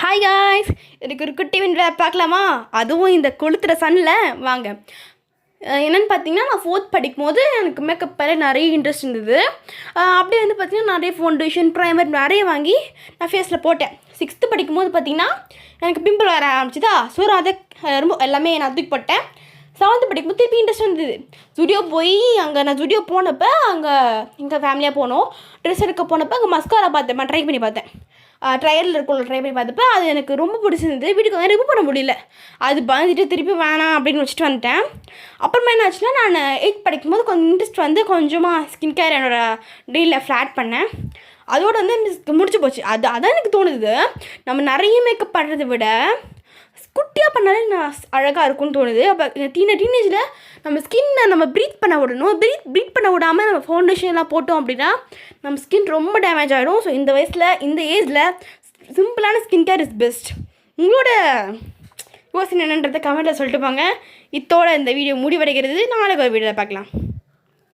Hi guys, எனக்கு ஒரு குட்டி விண்ணில் பார்க்கலாமா? அதுவும் இந்த கொளுத்துற சன்னில் வாங்க. என்னென்னு பார்த்தீங்கன்னா, நான் 4th படிக்கும்போது எனக்கு மேக்கப் மேலே நிறைய இன்ட்ரெஸ்ட் இருந்தது. அப்படியே வந்து பார்த்திங்கன்னா நிறைய ஃபவுண்டேஷன் ப்ரைமர் நிறைய வாங்கி நான் ஃபேஸில் போட்டேன். 6th படிக்கும்போது பார்த்திங்கன்னா எனக்கு பிம்பிள் வர ஆரம்பிச்சுதா. ஸோ அதை ரொம்ப எல்லாமே நான் தூக்கி போட்டேன். 7th படிக்கும்போது திருப்பி இன்ட்ரெஸ்ட் வந்தது. ஜுடியோ போய் நான் ஜுடியோ போனப்போ அங்கே எங்கள் ஃபேமிலியாக போனோம். ட்ரெஸ் எடுக்க போனப்போ அங்கே மஸ்காரா பார்த்தேன். ட்ரை பண்ணி பார்த்தேன். ட்ரையலில் இருக்குள்ள ட்ரை பண்ணி பார்த்தப்போ அது எனக்கு ரொம்ப பிடிச்சிருந்தது. வீட்டுக்கு வந்து ரிமூவ் பண்ண முடியல. அது பயந்துட்டு திருப்பி வேணாம் அப்படின்னு வச்சுட்டு வந்துட்டேன். அப்புறமா என்ன ஆச்சுன்னா, நான் 8th படிக்கும்போது கொஞ்சம் இன்ட்ரெஸ்ட் வந்து கொஞ்சமாக ஸ்கின் கேர் என்னோடய டெய்லியில் ஃப்ளாட் பண்ணேன். அதோடு வந்து முடிச்சு போச்சு. அதான் எனக்கு தோணுது, நம்ம நிறைய மேக்கப் பண்ணுறதை விட குட்டியாக பண்ணாலே நான் அழகாக இருக்கும்னு தோணுது. அப்போ டீனேஜில் நம்ம ஸ்கின்னை நம்ம ப்ரீத் பண்ண விடணும். ப்ரீத் பண்ண விடாமல் நம்ம ஃபவுண்டேஷன்லாம் போட்டோம் அப்படின்னா நம்ம ஸ்கின் ரொம்ப டேமேஜ் ஆகிடும். ஸோ இந்த இந்த ஏஜில் சிம்பிளான ஸ்கின் கேர் இஸ் பெஸ்ட். உங்களோட யோசனை என்னன்றதை கமெண்ட்டில் சொல்லிட்டு போங்க. இத்தோட இந்த வீடியோ முடிவடைகிறது. நாளைக்கு ஒரு வீடியோவில் பார்க்கலாம்.